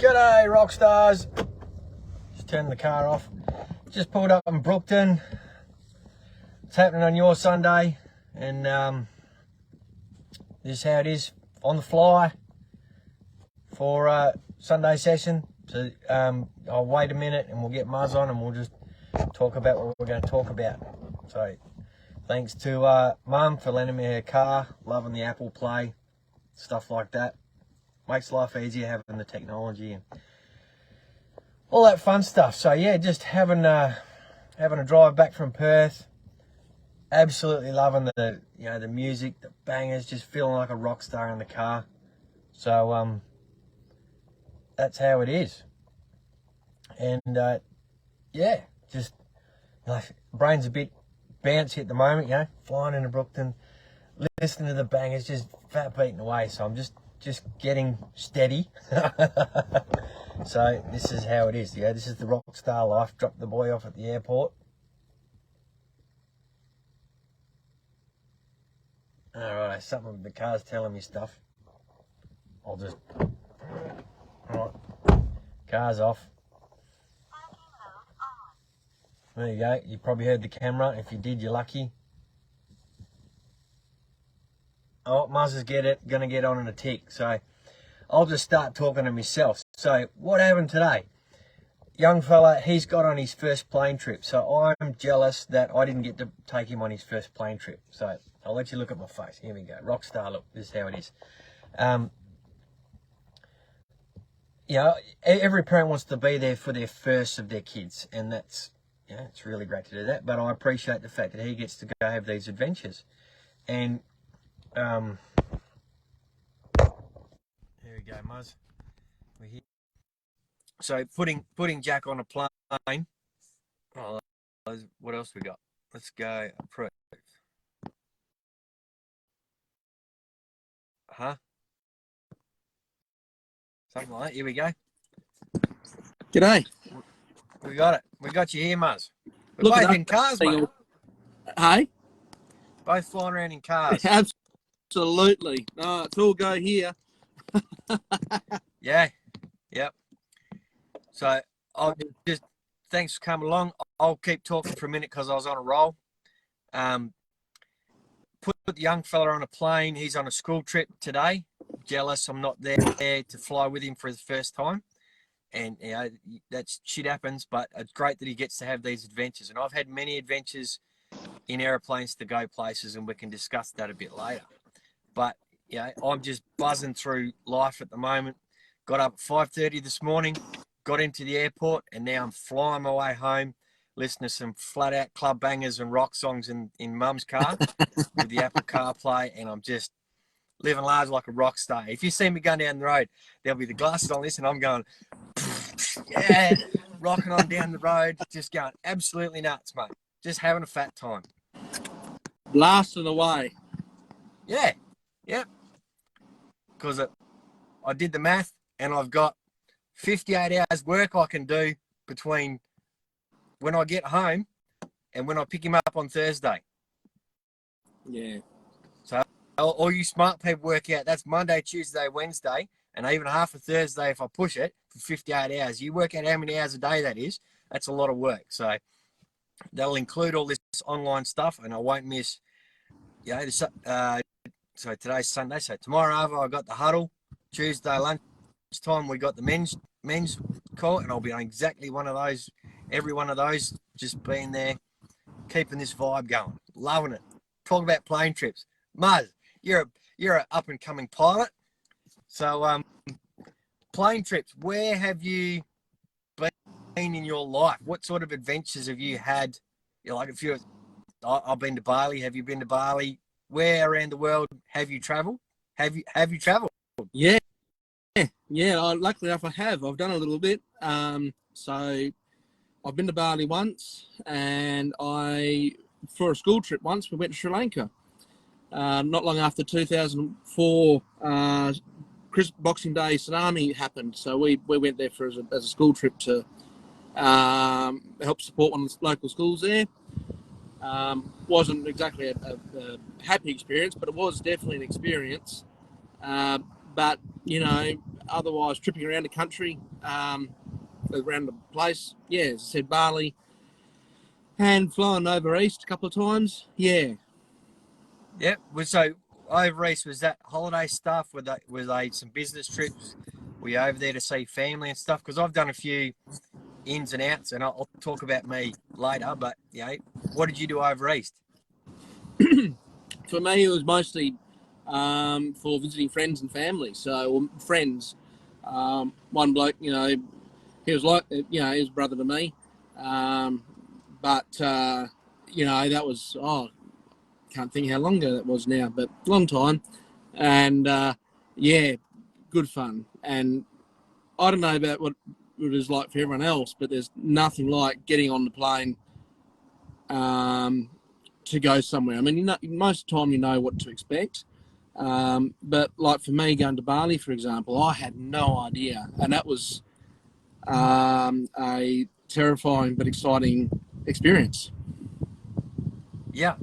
G'day, rock stars. Just turning the car off. Just pulled up in Brookton. What's happening on your Sunday? And this is how it is on the fly for Sunday session. So I'll wait a minute and we'll get Muzz on and we'll just talk about what we're going to talk about. So thanks to Mum for lending me her car. Loving the Apple Play, stuff like that. Makes life easier having the technology and all that fun stuff. So yeah, just having a drive back from Perth. Absolutely loving the music, the bangers, just feeling like a rock star in the car. So that's how it is. And yeah, just brain's a bit bouncy at the moment, flying into Brookton, listening to the bangers, just fat beating away. So I'm just getting steady. So this is how it is. This is the rock star life. Dropped the boy off at the airport. Alright, something the car's telling me stuff. I'll just... Alright, car's off. There you go. You probably heard the camera. If you did, you're lucky. Oh, Muzz is going to get on in a tick. So I'll just start talking to myself. So what happened today? Young fella, he's got on his first plane trip. So I'm jealous that I didn't get to take him on his first plane trip. So I'll let you look at my face. Here we go. Rockstar look. This is how it is. Every parent wants to be there for their first of their kids. And that's, it's really great to do that. But I appreciate the fact that he gets to go have these adventures. And here we go, Muzz. We're here. So putting Jack on a plane. Oh, what else we got? Let's go approve. Something like that. Here we go. G'day. We got it. We got you here, Muzz. We're both in cars, mate. Hey? Both flying around in cars. Absolutely. No, it's all go here. Yeah. Yep. So thanks for coming along. I'll keep talking for a minute because I was on a roll. Put the young fella on a plane. He's on a school trip today. Jealous I'm not there to fly with him for the first time. And that shit happens, but it's great that he gets to have these adventures. And I've had many adventures in airplanes to go places, and we can discuss that a bit later. But I'm just buzzing through life at the moment. Got up at 5:30 this morning, got into the airport, and now I'm flying my way home, listening to some flat out club bangers and rock songs in Mum's car with the Apple CarPlay, and I'm just living large like a rock star. If you see me going down the road, there'll be the glasses on this, and I'm going, yeah, rocking on down the road, just going absolutely nuts, mate. Just having a fat time. Blasting away. Yeah. Yep. Because I did the math, and I've got 58 hours work I can do between when I get home and when I pick him up on Thursday. Yeah. So all you smart people work out, that's Monday, Tuesday, Wednesday, and even half a Thursday if I push it for 58 hours. You work out how many hours a day that is. That's a lot of work. So that'll include all this online stuff, and I won't miss, so today's Sunday. So tomorrow I got the huddle. Tuesday lunchtime we got the men's call, and I'll be on exactly one of those, every one of those, just being there, keeping this vibe going. Loving it. Talk about plane trips. Muzz, you're an up and coming pilot. So plane trips, where have you been in your life? What sort of adventures have you had? I've been to Bali. Have you been to Bali? Where around the world have you traveled? Have you traveled? Yeah. Luckily enough, I have. I've done a little bit. So I've been to Bali once, and for a school trip once, we went to Sri Lanka. Not long after 2004 Boxing Day tsunami happened, so we went there as a school trip to help support one of the local schools there. Wasn't exactly a happy experience, but it was definitely an experience. But otherwise tripping around the country, around the place. Yeah, as I said, Bali and flying over east a couple of times. Yeah. Yep. So over east, was that holiday stuff? Were they some business trips? Were you over there to see family and stuff? Because I've done a few ins and outs, and I'll talk about me later. But what did you do over east? For me, it was mostly for visiting friends and family. So friends, one bloke, he was like, he was a brother to me. But that was, can't think how long ago that was now, but long time. And good fun. And I don't know about what it is like for everyone else, but there's nothing like getting on the plane to go somewhere. I mean, most of the time you know what to expect. But like for me, going to Bali, for example, I had no idea. And that was a terrifying but exciting experience. Yeah.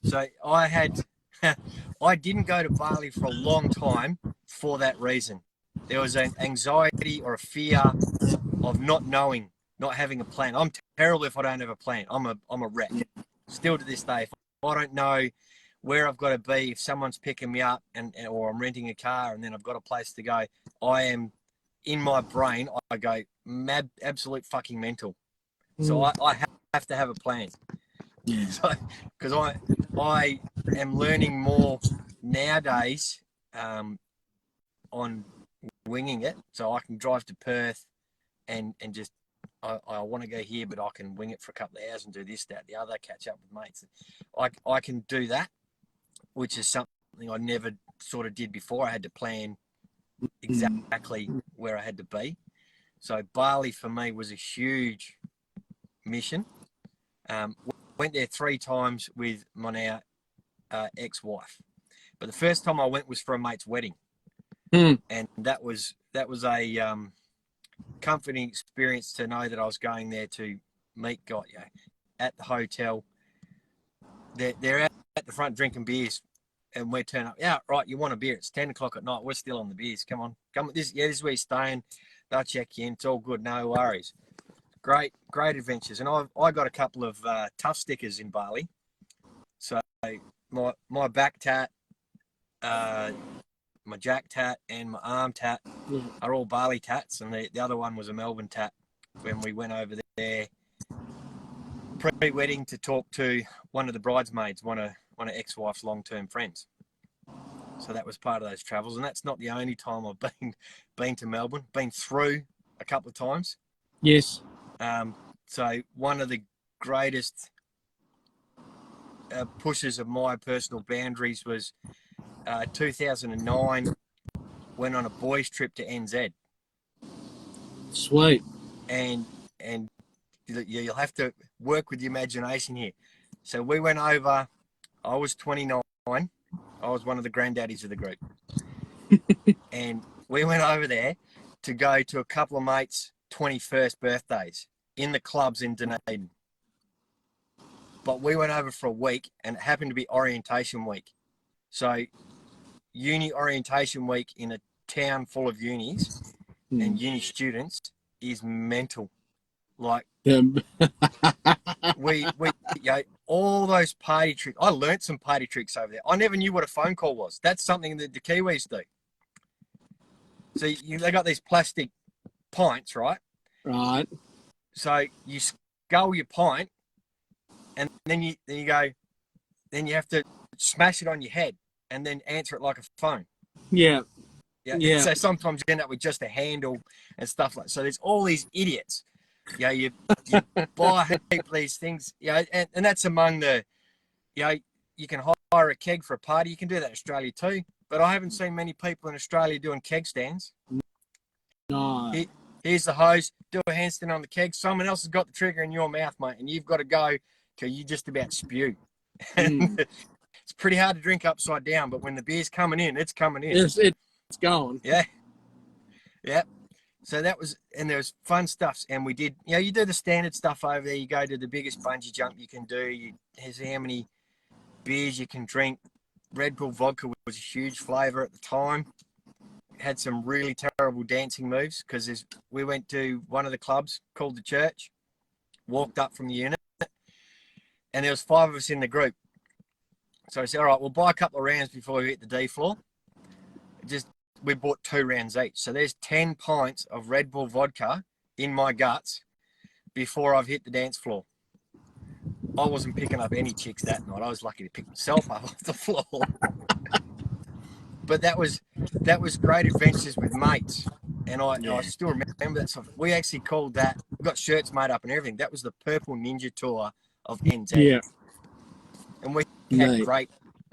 So I didn't go to Bali for a long time for that reason. There was an anxiety or a fear of not knowing, not having a plan. I'm terrible if I don't have a plan. I'm a wreck. Still to this day, if I don't know where I've got to be, if someone's picking me up or I'm renting a car and then I've got a place to go, I am in my brain. I go absolute fucking mental. So I have to have a plan. Yeah. So because I am learning more nowadays on winging it, so I can drive to Perth and just I want to go here, but I can wing it for a couple of hours and do this, that, the other, catch up with mates. I can do that, which is something I never sort of did before. I had to plan exactly where I had to be. So Bali for me was a huge mission. Went there 3 times with my now ex-wife, but the first time I went was for a mate's wedding, and that was a comforting experience to know that I was going there to meet God at the hotel. They're out at the front drinking beers, and we turn up. Yeah, right. You want a beer? It's 10 o'clock at night. We're still on the beers. Come on. This is where you're staying. They'll check you in. It's all good. No worries. Great adventures. And I got a couple of tough stickers in Bali. So my back tat, my jack tat, and my arm tat are all Bali tats, and the other one was a Melbourne tat when we went over there pre-wedding to talk to one of the bridesmaids, one of ex-wife's long-term friends. So that was part of those travels, and that's not the only time I've been to Melbourne. Been through a couple of times. Yes. So one of the greatest pushes of my personal boundaries was 2009. Went on a boys' trip to NZ. Sweet. And you'll have to work with your imagination here. So we went over. I was 29. I was one of the granddaddies of the group. And we went over there to go to a couple of mates' 21st birthdays in the clubs in Dunedin. But we went over for a week, and it happened to be orientation week. So uni orientation week in a town full of unis and uni students is mental. Like we all those party tricks. I learnt some party tricks over there. I never knew what a phone call was. That's something that the Kiwis do. So they got these plastic pints, right? Right. So you scull your pint, and then you have to smash it on your head and then answer it like a phone. Yeah. So sometimes you end up with just a handle and stuff like that. So there's all these idiots. You buy a heap of these things, and that's among the, you can hire a keg for a party. You can do that in Australia too. But I haven't seen many people in Australia doing keg stands. No. Here's the hose. Do a handstand on the keg. Someone else has got the trigger in your mouth, mate, and you've got to go till you just about spew. It's pretty hard to drink upside down, but when the beer's coming in, it's coming in. It's going. Yeah. So that was, and there was fun stuff, and we did. You do the standard stuff over there. You go to the biggest bungee jump you can do. You see how many beers you can drink. Red Bull vodka was a huge flavour at the time. had some really terrible dancing moves because we went to one of the clubs called the Church, walked up from the unit, and there was 5 of us in the group. So I said, all right, we'll buy a couple of rounds before we hit the D floor. We bought 2 rounds each. So there's 10 pints of Red Bull vodka in my guts before I've hit the dance floor. I wasn't picking up any chicks that night. I was lucky to pick myself up off the floor. But that was great adventures with mates. And I still remember that stuff. We actually called that, we got shirts made up and everything. That was the Purple Ninja Tour of NZ. Yeah. And we had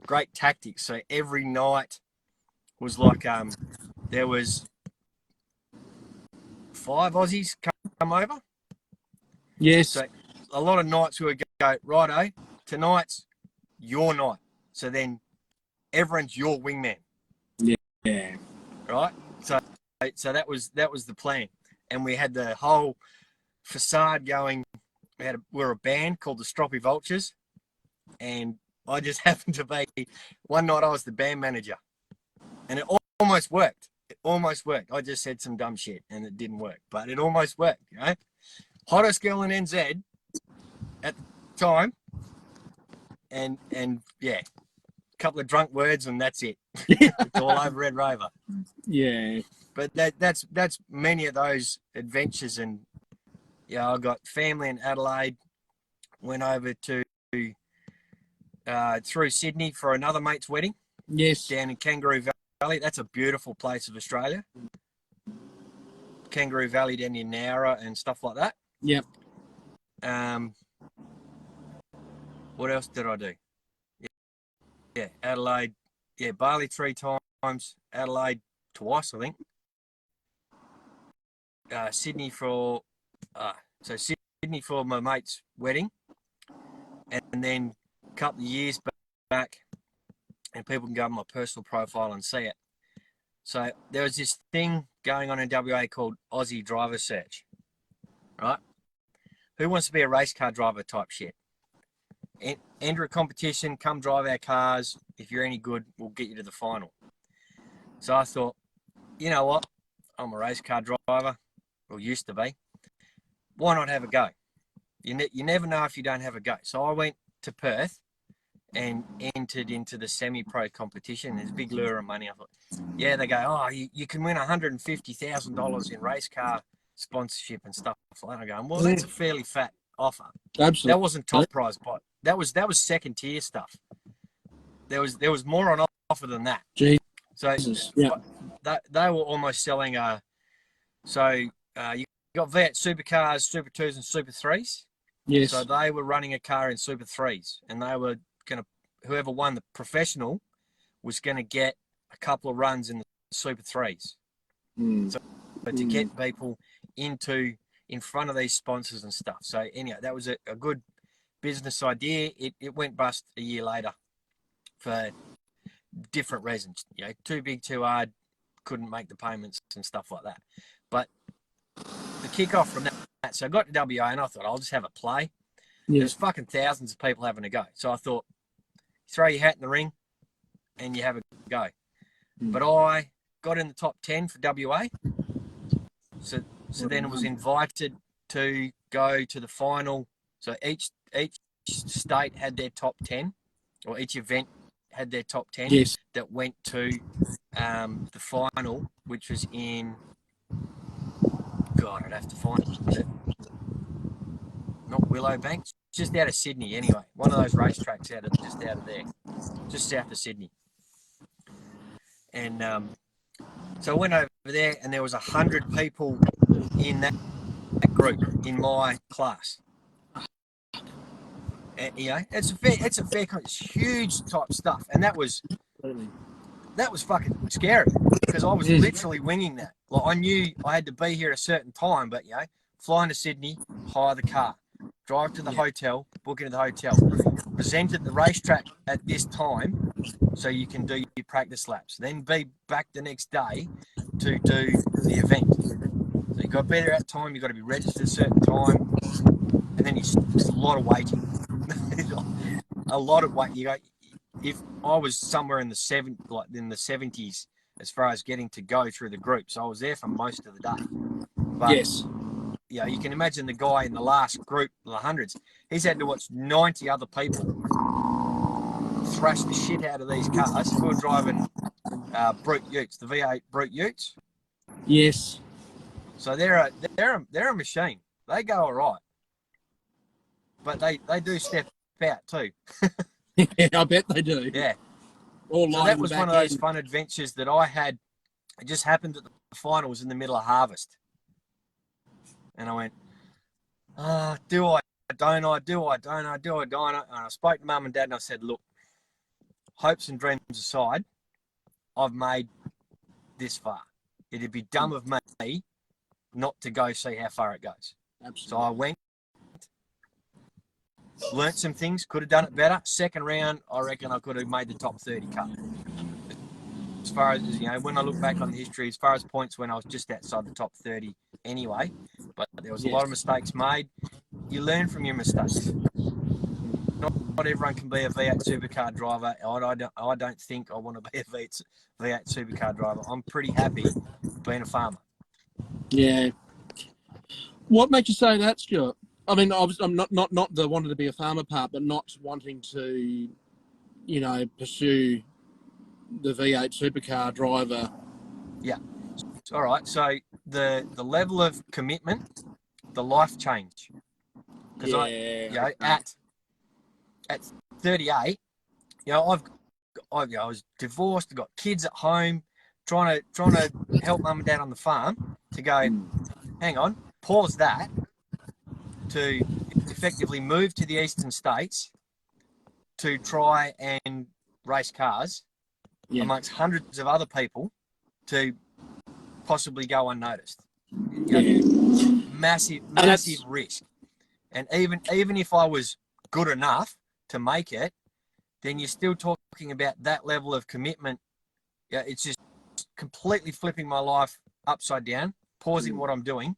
great tactics. So every night was like there was 5 Aussies come over. Yes. So a lot of nights we would go, righto, tonight's your night. So then everyone's your wingman. Yeah. Right? So that was the plan. And we had the whole facade going. We're a band called the Stroppy Vultures. And I just happened to be, one night I was the band manager. And it almost worked. I just said some dumb shit and it didn't work. But it almost worked, you know? Hottest girl in NZ at the time. And yeah, a couple of drunk words and that's it. It's all over Red Rover. Yeah. But that's many of those adventures. And yeah, I got family in Adelaide, went over to through Sydney for another mate's wedding. Yes. Down in Kangaroo Valley. That's a beautiful place of Australia. Kangaroo Valley down in Nowra and stuff like that. Yep. What else did I do? Yeah, Adelaide. Yeah, Bali 3 times. Adelaide twice, I think. Sydney for Sydney for my mate's wedding, and then a couple of years back, and people can go on my personal profile and see it. So there was this thing going on in WA called Aussie Driver Search, right? Who wants to be a race car driver type shit? Enter a competition, come drive our cars. If you're any good, we'll get you to the final. So I thought, you know what? I'm a race car driver, or used to be. Why not have a go? You never know if you don't have a go. So I went to Perth and entered into the semi-pro competition. There's a big lure of money. I thought, yeah, they go, oh, you can win $150,000 in race car sponsorship and stuff like that. I'm going, well, that's a fairly fat offer. Absolutely. That wasn't top prize, but that was second tier stuff. There was more on offer than that. Jesus. So Yeah. they were almost selling you got V8 supercars, Super 2s and Super 3s. Yes. So they were running a car in Super 3s, and they were whoever won the professional was going to get a couple of runs in the Super 3s. So to get people in front of these sponsors and stuff. So anyhow, that was a good business idea. It went bust a year later for different reasons. You know, too big, too hard, couldn't make the payments and stuff like that. But the kick-off from that, so I got to WA and I thought, I'll just have a play. Yeah. There's fucking thousands of people having a go. So I thought, throw your hat in the ring and you have a go. But I got in the top 10 for WA. So then it was invited to go to the final. So each state had their top 10, or each event had their top 10 Yes. that went to the final, which was in, God, I'd have to find it. Not Willowbank, just out of Sydney anyway. One of those racetracks just out of there, just south of Sydney. And so I went over there, and there was 100 people in that group in my class. And, you know, it's huge type stuff, and that was fucking scary because I was literally winging that. Like, I knew I had to be here at a certain time, but you know, flying to Sydney, hire the car, drive to the hotel, book into the hotel, present at the racetrack at this time, so you can do your practice laps. Then be back the next day to do the event. So you got to be there at time. You got to be registered at a certain time, and then it's a lot of waiting. A lot of wait. You go, if I was somewhere in the 70s as far as getting to go through the group. So I was there for most of the day. But, Yes. yeah, you can imagine the guy in the last group, the hundreds, he's had to watch 90 other people thrash the shit out of these cars. We were driving Brute Utes, the V8 Brute Utes. Yes. So they're a machine. They go all right. But they do step out too. Yeah, I bet they do. Yeah. All So that was one of those fun adventures that I had. It just happened that the final was in the middle of harvest. And I went, do I, don't I, do I, don't I, do I, don't I? And I spoke to Mum and Dad and I said, look, hopes and dreams aside, I've made this far. It'd be dumb of me not to go see how far it goes. Absolutely. So I went, learnt some things, could have done it better. Second round, I reckon I could have made the top 30 cut. As far as, you know, when I look back on the history, as far as points when I was just outside the top 30 anyway, but there was a lot of mistakes made. You learn from your mistakes. Not everyone can be a V8 supercar driver. I don't think I want to be a V8 supercar driver. I'm pretty happy being a farmer. Yeah. What makes you say that, Stuart? I mean, I'm not the wanting to be a farmer part, but not wanting to, you know, pursue the V8 supercar driver. Yeah. All right. So the level of commitment, the life change. Because at 38, you know, I was divorced, I've got kids at home, trying to help Mum and Dad on the farm. To go, hang on, pause that, to effectively move to the eastern states to try and race cars amongst hundreds of other people to possibly go unnoticed. You know, massive risk. And even if I was good enough to make it, then you're still talking about that level of commitment. Yeah, it's just completely flipping my life upside down, pausing what I'm doing,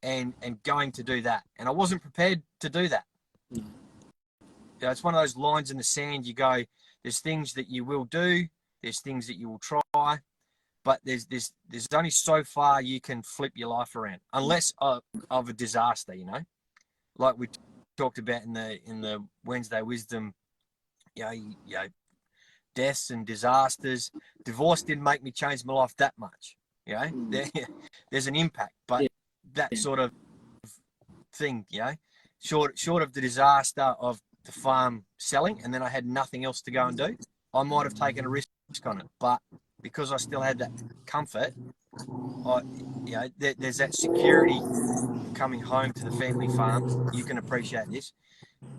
and going to do that. And I wasn't prepared to do that. You know, it's one of those lines in the sand. You go, there's things that you will do, there's things that you will try, but there's only so far you can flip your life around, unless of a disaster, you know, like we talked about in the Wednesday Wisdom, you know, deaths and disasters. Divorce didn't make me change my life that much, you know. There's an impact, but that sort of thing, you know, short of the disaster of the farm selling, and then I had nothing else to go and do, I might have taken a risk on it. But because I still had that comfort, there's that security coming home to the family farm. You can appreciate this.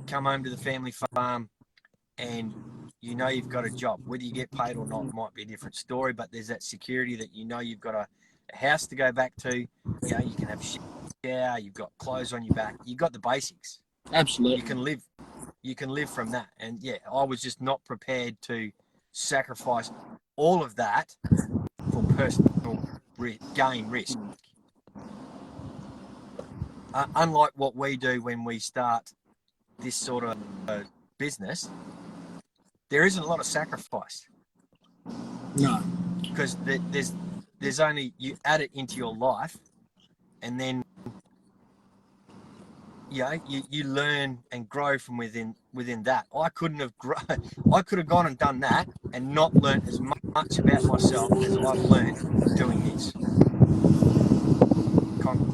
Come home to the family farm and you know you've got a job. Whether you get paid or not might be a different story, but there's that security that you know you've got a house to go back to. You know, you can have shower, you've got clothes on your back, you've got the basics. Absolutely. You can live from that. And yeah, I was just not prepared to sacrifice all of that for personal gain risk. Unlike what we do when we start this sort of business, there isn't a lot of sacrifice. No. Because there's only, you add it into your life, and then you learn and grow from within that. I could have gone and done that and not learned as much about myself as I've learned doing this.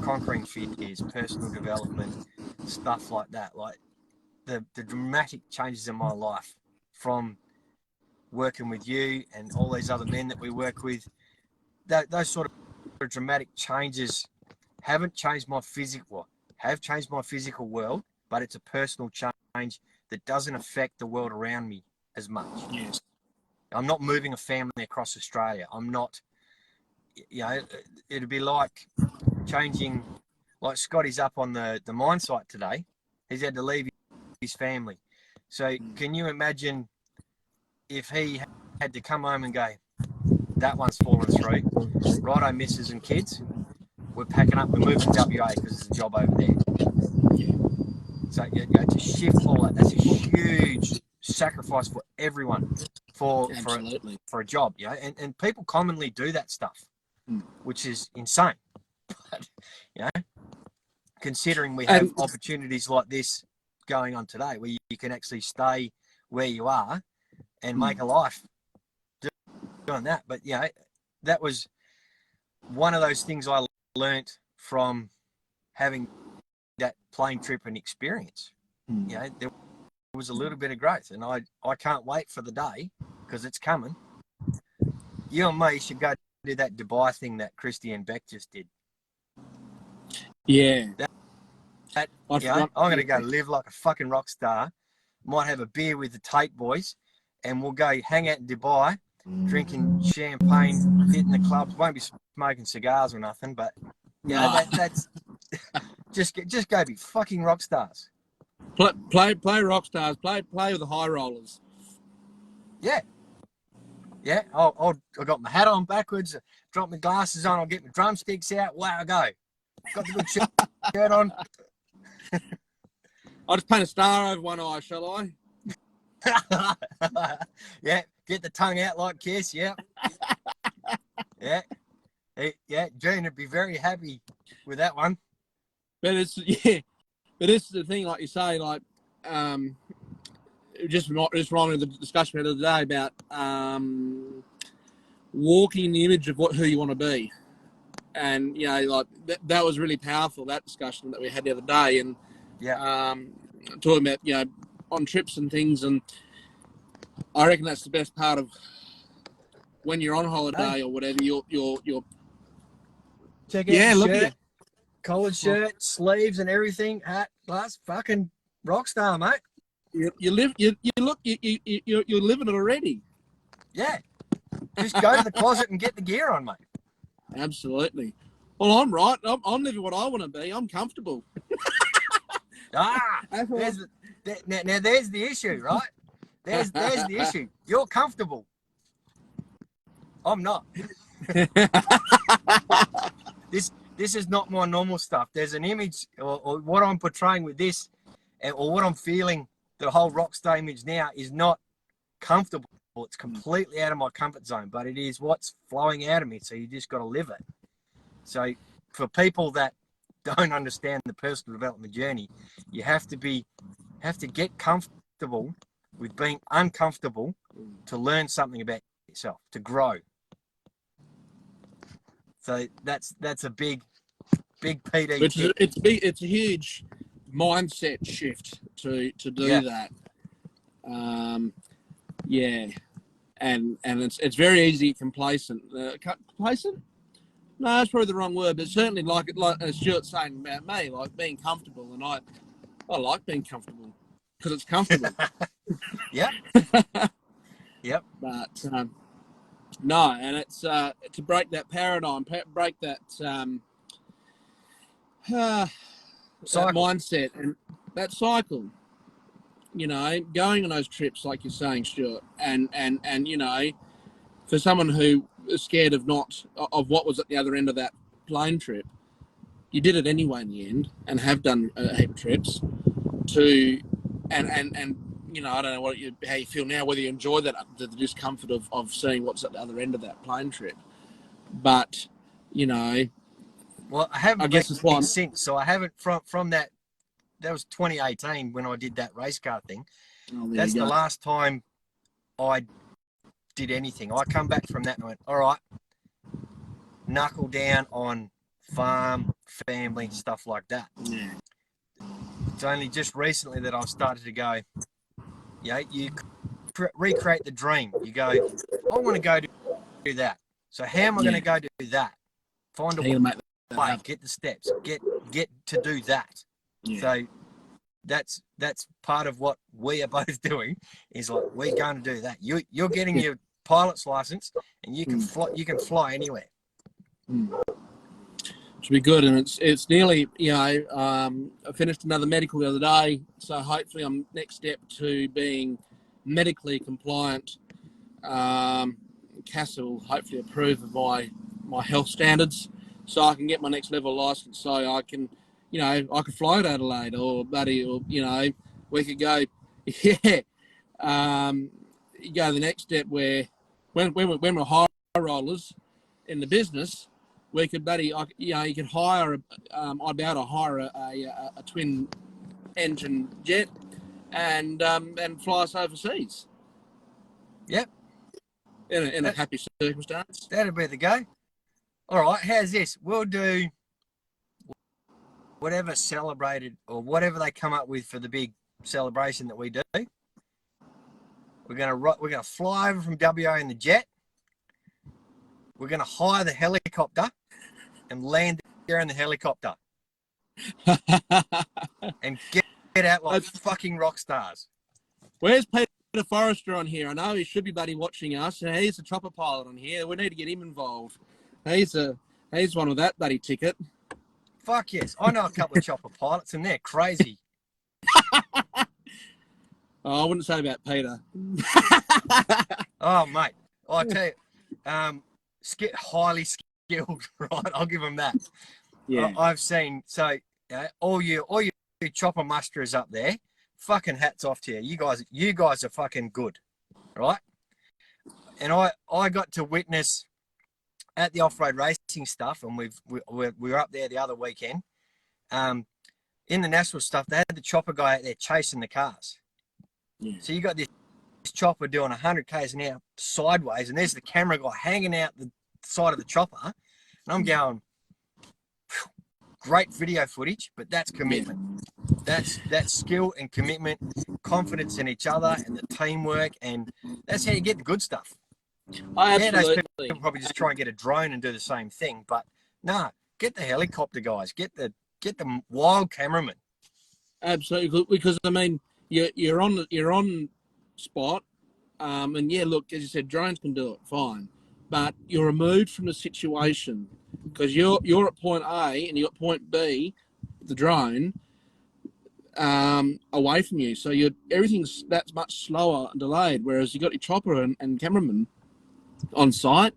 Conquering fears, personal development, stuff like that. Like the dramatic changes in my life from working with you and all these other men that we work with, those sort of dramatic changes haven't changed my physical, have changed my physical world, but it's a personal change that doesn't affect the world around me as much. Yes. I'm not moving a family across Australia. I'm not, you know, it'd be like changing, like Scotty's up on the mine site today. He's had to leave his family. So can you imagine if he had to come home and go, that one's fallen through, righto, missus and kids, we're packing up, we're moving to WA because there's a job over there. Yeah. So you know, to shift all that, that's a huge sacrifice for everyone. Absolutely. for a job, you know, and people commonly do that stuff, which is insane. But, you know, considering we have opportunities like this going on today, where you can actually stay where you are and make a life doing that. But, you know, that was one of those things I learnt from having that plane trip and experience. You know, there was a little bit of growth, and I can't wait for the day, because it's coming. You and me should go do that Dubai thing that Christy and Beck just did. Yeah. You know, I'm going to go live like a fucking rock star. Might have a beer with the Tate boys, and we'll go hang out in Dubai, drinking champagne, hitting the clubs. Won't be smoking cigars or nothing, but you know, that's just go be fucking rock stars. Play rock stars. Play with the high rollers. Yeah. I got my hat on backwards, drop my glasses on, I'll get my drumsticks out. Wow, I go. Got the good shirt on. I'll just paint a star over one eye, shall I? Yeah, get the tongue out like Kiss. Yeah. Yeah, Gene would be very happy with that one. But it's the thing, like you say, like just reminding the discussion we had the other day about walking the image of who you want to be, and you know, like that was really powerful, that discussion that we had the other day, and talking about, you know, on trips and things, and I reckon that's the best part of when you're on holiday or whatever. You're check out the shirt, collared shirt, sleeves and everything, hat, glass, fucking rock star, mate. You're living it already. Yeah, just go to the closet and get the gear on, mate. Absolutely. Well, I'm right. I'm living what I want to be. I'm comfortable. There's the issue, right? There's the issue. You're comfortable. I'm not. This is not my normal stuff. There's an image, or what I'm portraying with this, or what I'm feeling. The whole rockstar image now is not comfortable. It's completely out of my comfort zone, but it is what's flowing out of me. So you just got to live it. So for people that don't understand the personal development journey, you have to get comfortable with being uncomfortable to learn something about yourself, to grow. So that's a big PD. It's a huge mindset shift to do that. And it's very easy to get complacent. Complacent? No, that's probably the wrong word, but certainly like as Stuart's saying about me, like being comfortable, and I like being comfortable because it's comfortable. Yep. But no, and it's to break that paradigm, break that mindset and that cycle. You know, going on those trips, like you're saying, Stuart, and you know, for someone who is scared of what was at the other end of that plane trip, you did it anyway in the end, and have done a heap of trips. And you know, I don't know how you feel now, whether you enjoy the discomfort of seeing what's at the other end of that plane trip, but you know, well, I haven't. I guess it's one since, so I haven't from that. That was 2018 when I did that race car thing. That's the last time I did anything. I come back from that and I went, all right, knuckle down on farm, family, stuff like that. Yeah. It's only just recently that I've started to go, yeah, you recreate the dream. You go, I want to go do that. So how am I going to go do that? Find a way, get the steps, get to do that. Yeah. So that's part of what we are both doing, is like, we're going to do that. You're getting your pilot's license, and you can fly anywhere. Should be good, and it's nearly, you know, I finished another medical the other day, so hopefully I'm next step to being medically compliant. CASA will hopefully approve of my health standards, so I can get my next level license, so I can, you know, I could fly to Adelaide or Buddy, or, you know, we could go, you go to the next step where when we're high rollers in the business, we could, you could hire, I'd be able to hire a twin engine jet and fly us overseas. Yep. In a happy circumstance. That'd be the go. All right, how's this? We'll do whatever celebrated or whatever they come up with for the big celebration that we do. We're gonna fly over from WA in the jet. We're gonna hire the helicopter and land there in the helicopter and get out like fucking rock stars. Where's Peter Forrester on here? I know he should be bloody watching us. He's a chopper pilot on here. We need to get him involved. He's one with that bloody ticket. Fuck yes. I know a couple of chopper pilots and they're crazy. Oh, I wouldn't say about Peter. Oh, mate. I tell you, highly skilled, right? I'll give him that. Yeah. I've seen, so all you chopper musterers up there, fucking hats off to you. You guys are fucking good, right? And I got to witness at the off-road racing stuff, and we were up there the other weekend. In the national stuff, they had the chopper guy out there chasing the cars. Yeah. So you got this chopper doing 100 k's an hour sideways, and there's the camera guy hanging out the side of the chopper, and I'm going, great video footage, but that's commitment. That's skill and commitment, confidence in each other, and the teamwork, and that's how you get the good stuff. Absolutely. People probably just try and get a drone and do the same thing, but no, get the helicopter guys, get the wild cameraman. Absolutely, because I mean, you're on spot, and yeah, look, as you said, drones can do it fine, but you're removed from the situation because you're at point A and you're at point B, the drone, away from you, so everything's that's much slower and delayed. Whereas you got your chopper and cameraman on site,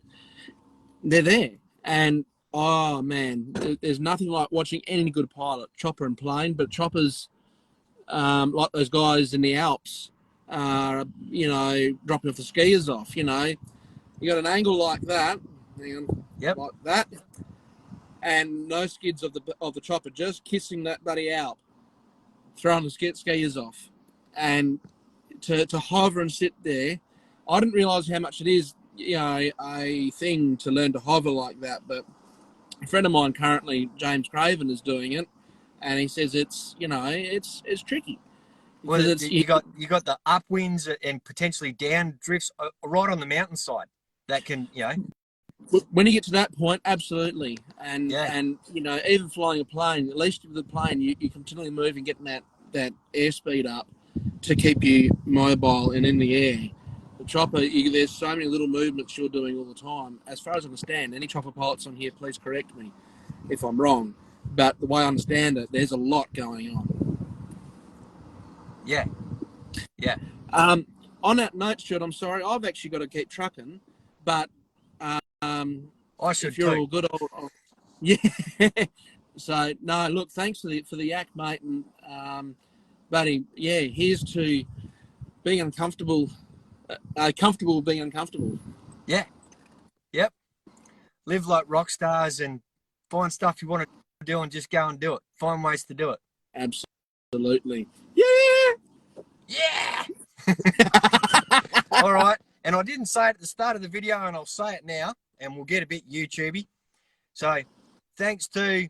they're there, and oh man, there's nothing like watching any good pilot, chopper and plane, but choppers, like those guys in the Alps, dropping off the skiers off, you got an angle like that, Yep. like that, and no skids of the chopper, just kissing that bloody Alp, throwing the skiers off, and to hover and sit there. I didn't realise how much it is, a thing to learn to hover like that, but a friend of mine currently, James Craven, is doing it, and he says it's tricky. Well, you got the upwinds and potentially down drifts right on the mountainside that can, When you get to that point, absolutely, and Yeah. and even flying a plane, at least with the plane, you continually move and getting that airspeed up to keep you mobile and in the air. The chopper, there's so many little movements you're doing all the time. As far as I understand, any chopper pilots on here, please correct me if I'm wrong, but the way I understand it, there's a lot going on. Yeah. On that note, Stuart, I'm sorry, I've actually got to keep trucking, but I should if you're too. all good, yeah. So no, look, thanks for the yak, mate, and buddy, yeah, here's to being uncomfortable, comfortable being uncomfortable. Yeah. Yep. Live like rock stars and find stuff you want to do and just go and do it. Find ways to do it. Absolutely. Yeah. All right. And I didn't say it at the start of the video, and I'll say it now, and we'll get a bit YouTubey. So thanks to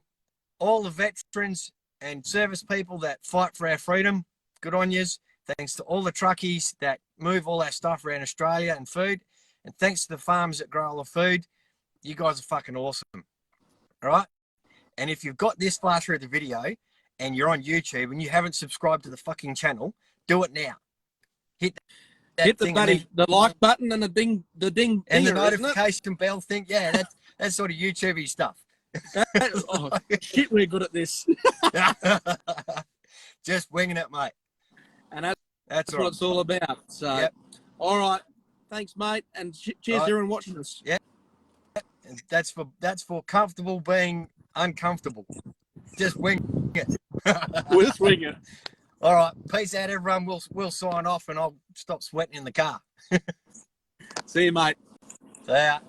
all the veterans and service people that fight for our freedom. Good on yous. Thanks to all the truckies that move all our stuff around Australia and food. And thanks to the farms that grow all the food. You guys are fucking awesome. All right. And if you've got this far through the video and you're on YouTube and you haven't subscribed to the fucking channel, do it now. Hit the like button and the ding and the notification bell thing. Yeah, that's sort of YouTubey stuff. Oh, shit, we're good at this. Just winging it, mate. And that's all right. what it's all about. So, Yep. All right. Thanks, mate. And cheers to everyone watching us. Yeah. And that's for comfortable being uncomfortable. Just wing it. We'll swing it. All right. Peace out, everyone. We'll sign off, and I'll stop sweating in the car. See you, mate. See ya.